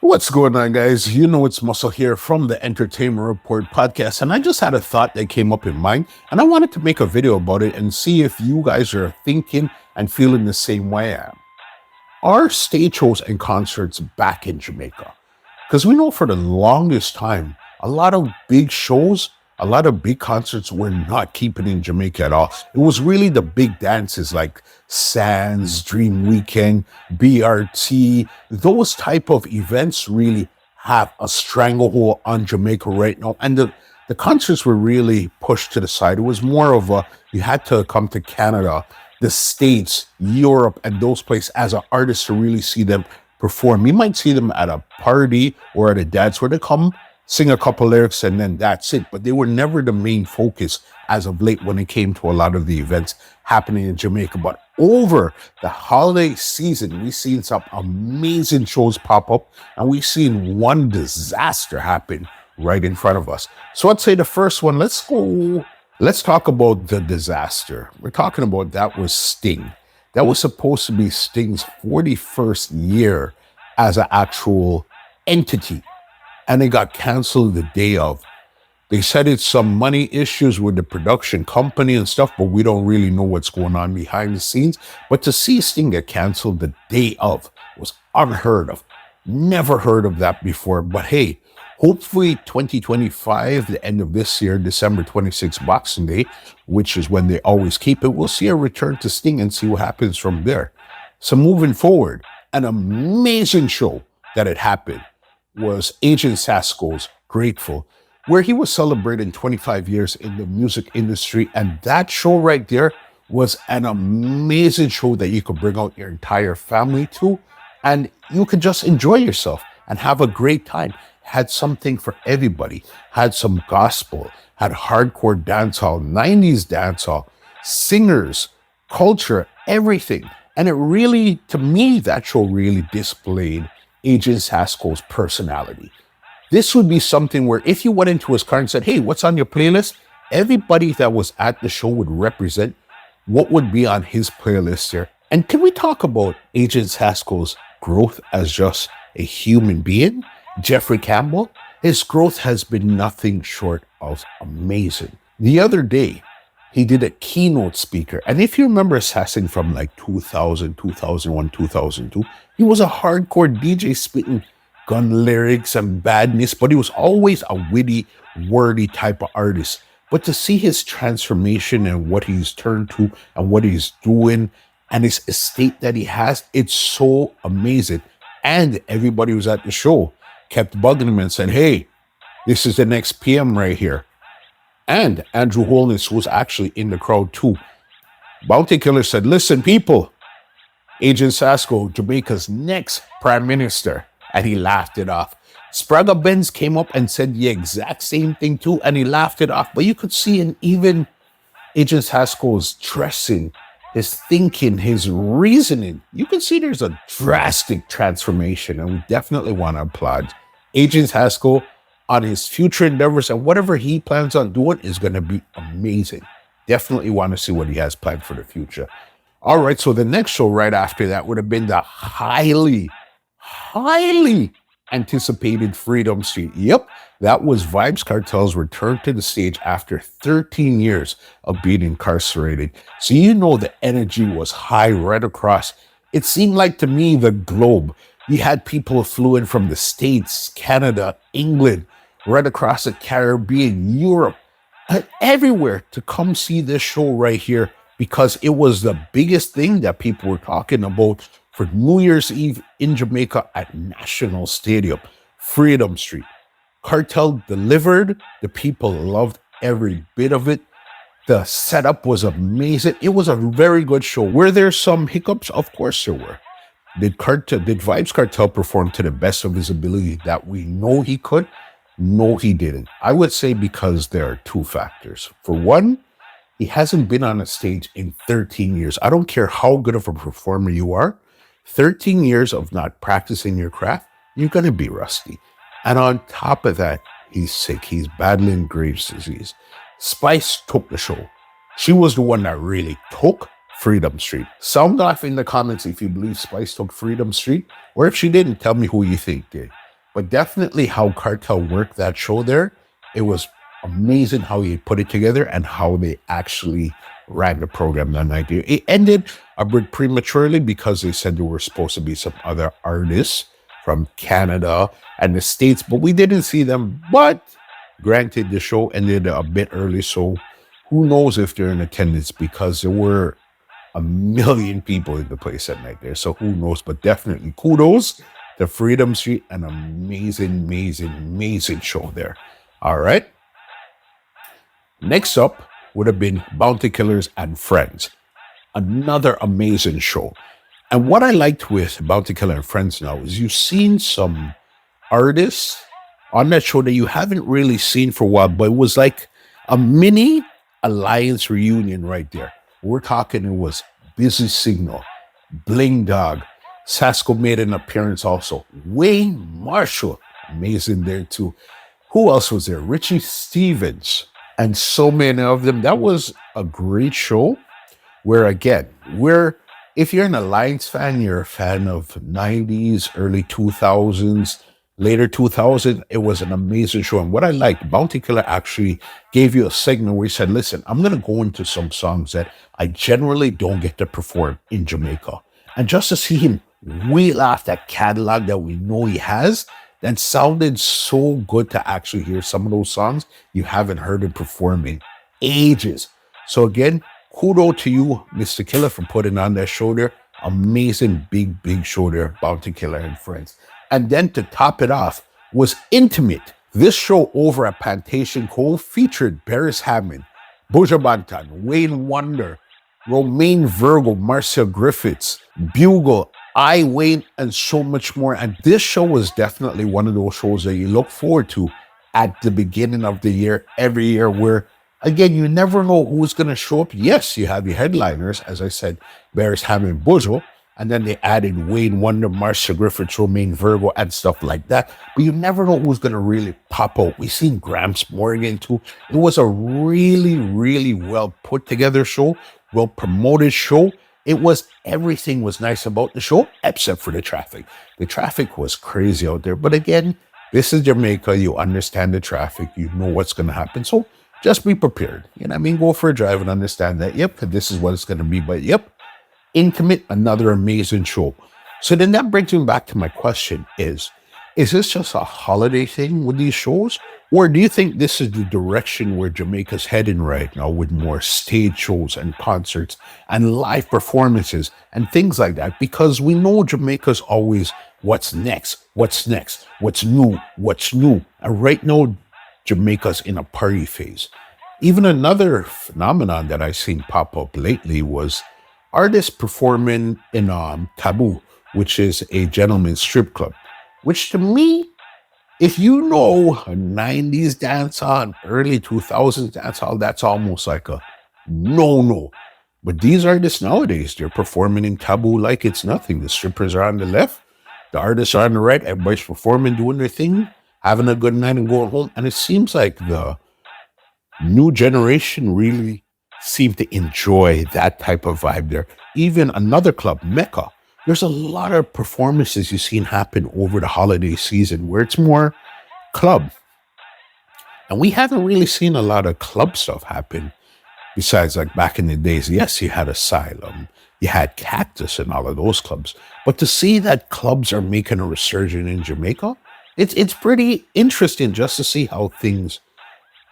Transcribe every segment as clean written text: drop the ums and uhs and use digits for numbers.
What's going on, guys? You know it's Muscle here from the Entertainment Report podcast, and I just had a thought that came up in mind, and I wanted to make a video about it and see if you guys are thinking and feeling the same way I am. Are stage shows and concerts back in Jamaica? Because we know for the longest time, a lot of big shows, a lot of big concerts were not keeping in Jamaica at all. It was really the big dances like Sands, Dream Weekend, BRT, those type of events really have a stranglehold on Jamaica right now. And the concerts were really pushed to the side. It was more of a, you had to come to Canada, the States, Europe, and those places as an artist to really see them perform. You might see them at a party or at a dance where they come, sing a couple lyrics, and then that's it. But they were never the main focus as of late when it came to a lot of the events happening in Jamaica. But over the holiday season, we've seen some amazing shows pop up, and we've seen one disaster happen right in front of us. So I'd say the first one, let's talk about the disaster. We're talking about that was Sting. That was supposed to be Sting's 41st year as an actual entity, and it got canceled the day of. They said it's some money issues with the production company and stuff, but we don't really know what's going on behind the scenes. But to see Sting get canceled the day of was unheard of. Never heard of that before. But hey, hopefully 2025, the end of this year, December 26th, Boxing Day, which is when they always keep it, we'll see a return to Sting and see what happens from there. So moving forward, an amazing show that had happened was Agent Sasco's Grateful, where he was celebrating 25 years in the music industry. And that show right there was an amazing show that you could bring out your entire family to, and you could just enjoy yourself and have a great time. Had something for everybody, had some gospel, had hardcore dancehall, 90s dancehall, singers, culture, everything. And it really, to me, that show really displayed Agent Sasco's personality. This would be something where if you went into his car and said, hey, what's on your playlist? Everybody that was at the show would represent what would be on his playlist there. And can we talk about Agent Sasco's growth as just a human being? Jeffrey Campbell, his growth has been nothing short of amazing. The other day, he did a keynote speaker. And if you remember Assassin from like 2000, 2001, 2002, he was a hardcore DJ spitting gun lyrics and badness, but he was always a witty, wordy type of artist. But to see his transformation and what he's turned to and what he's doing and his estate that he has, it's so amazing. And everybody who was at the show kept bugging him and said, hey, this is the next PM right here. And Andrew Holness was actually in the crowd too. Bounty Killer said, listen, people, Agent Sasco, Jamaica's next prime minister. And he laughed it off. Sprague Benz came up and said the exact same thing too, and he laughed it off. But you could see in even Agent Sasco's dressing, his thinking, his reasoning, you can see there's a drastic transformation, and we definitely want to applaud Agent Sasco on his future endeavors, and whatever he plans on doing is going to be amazing. Definitely want to see what he has planned for the future. All right, so the next show right after that would have been the highly anticipated Freedom Street. Yep, that was Vybz Kartel's return to the stage after 13 years of being incarcerated. So you know the energy was high right across. It seemed like to me the globe. You had people flew in from the States, Canada, England, right across the Caribbean, Europe, everywhere to come see this show right here because it was the biggest thing that people were talking about for New Year's Eve in Jamaica at National Stadium, Freedom Street. Kartel delivered. The people loved every bit of it. The setup was amazing. It was a very good show. Were there some hiccups? Of course there were. Did Vybz Kartel perform to the best of his ability that we know he could? No, he didn't. I would say because there are two factors. For one, he hasn't been on a stage in 13 years. I don't care how good of a performer you are. 13 years of not practicing your craft, you're going to be rusty. And on top of that, he's sick. He's battling Graves' disease. Spice took the show. She was the one that really took Freedom Street. Sound off in the comments if you believe Spice took Freedom Street, or if she didn't, tell me who you think did. But definitely how Cartel worked that show there, it was amazing how he put it together and how they actually ran the program that night. It ended a bit prematurely because they said there were supposed to be some other artists from Canada and the States, but we didn't see them. But granted, the show ended a bit early, so who knows if they're in attendance, because there were a million people in the place that night there. So who knows? But definitely kudos to Freedom Street. An amazing, amazing, amazing show there. All right. Next up would have been Bounty Killers and Friends. Another amazing show. And what I liked with Bounty Killer and Friends now is you've seen some artists on that show that you haven't really seen for a while, but it was like a mini Alliance reunion right there. We're talking, it was Busy Signal, Bling Dog, Sasco made an appearance also, Wayne Marshall, amazing there too. Who else was there? Richie Stevens, and so many of them. That was a great show where, again, if you're an Alliance fan, you're a fan of 90s, early 2000s, later 2000s, it was an amazing show. And what I liked, Bounty Killer actually gave you a segment where he said, listen, I'm going to go into some songs that I generally don't get to perform in Jamaica. And just to see him wheel off that catalog that we know he has, that sounded so good to actually hear some of those songs you haven't heard him perform in ages. So again, kudos to you, Mr. Killer, for putting on that show there. Amazing, big, big show there, Bounty Killer and Friends. And then to top it off was Intimate. This show over at Plantation Cove featured Beres Hammond, Buju Banton, Wayne Wonder, Romaine Virgo, Marcia Griffiths, Bugle, I, Wayne, and so much more. And this show was definitely one of those shows that you look forward to at the beginning of the year, every year, where, again, you never know who's going to show up. Yes, you have your headliners, as I said, Beres Hammond, Buju, and then they added Wayne Wonder, Marcia Griffiths, Romaine Virgo, and stuff like that. But you never know who's going to really pop out. We've seen Gramps Morgan too. It was a really, really well put together show, well promoted show. Everything was nice about the show, except for the traffic. The traffic was crazy out there. But again, this is Jamaica. You understand the traffic. You know what's going to happen. So just be prepared. You know what I mean? Go for a drive and understand that, yep, this is what it's going to be. But yep, Intimate, another amazing show. So then that brings me back to my question is this just a holiday thing with these shows? Or do you think this is the direction where Jamaica's heading right now, with more stage shows and concerts and live performances and things like that? Because we know Jamaica's always what's next, what's new. And right now, Jamaica's in a party phase. Even another phenomenon that I've seen pop up lately was artists performing in Taboo, which is a gentleman's strip club, which to me, if you know a 90s dancehall, early 2000s dancehall, that's almost like a no. But these artists nowadays, they're performing in Taboo like it's nothing. The strippers are on the left, the artists are on the right, everybody's performing, doing their thing, having a good night and going home. And it seems like the new generation really seem to enjoy that type of vibe there. Even another club, Mecca, there's a lot of performances you've seen happen over the holiday season where it's more club. And we haven't really seen a lot of club stuff happen besides like back in the days. Yes, you had Asylum, you had Cactus and all of those clubs. But to see that clubs are making a resurgence in Jamaica, it's pretty interesting just to see how things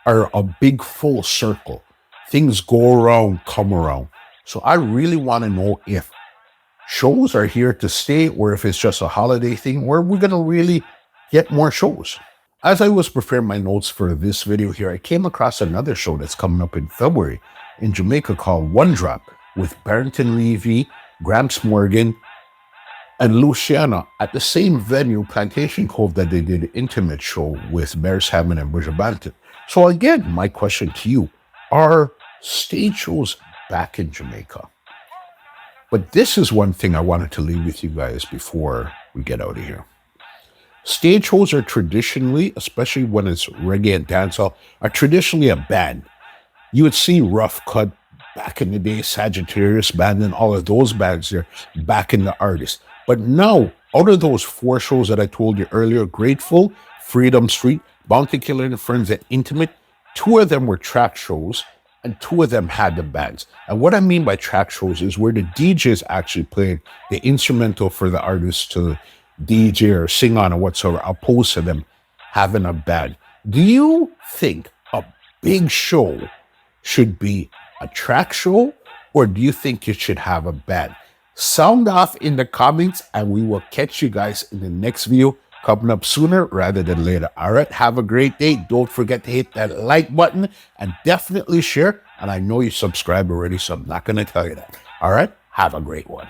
are a big full circle. Things go around, come around. So I really want to know if shows are here to stay or if it's just a holiday thing where we're going to really get more shows. As I was preparing my notes for this video here, I came across another show that's coming up in February in Jamaica called One Drop with Barrington Levy, Gramps Morgan, and Luciana at the same venue, Plantation Cove, that they did an intimate show with Beres Hammond and Buju Banton. So again, my question to you, are stage shows back in Jamaica? But this is one thing I wanted to leave with you guys before we get out of here. Stage shows are traditionally, especially when it's reggae and dancehall, are traditionally a band. You would see Rough Cut back in the day, Sagittarius Band, and all of those bands there backing the artists. But now, out of those 4 shows that I told you earlier, Grateful, Freedom Street, Bounty Killer and Friends, and Intimate, 2 of them were track shows, and 2 of them had the bands. And what I mean by track shows is where the DJs actually played the instrumental for the artists to DJ or sing on or whatsoever, opposed to them having a band. Do you think a big show should be a track show, or do you think it should have a band? Sound off in the comments, and we will catch you guys in the next video coming up sooner rather than later. All right, have a great day. Don't forget to hit that like button and definitely share. And I know you subscribe already, so I'm not going to tell you that. All right, have a great one.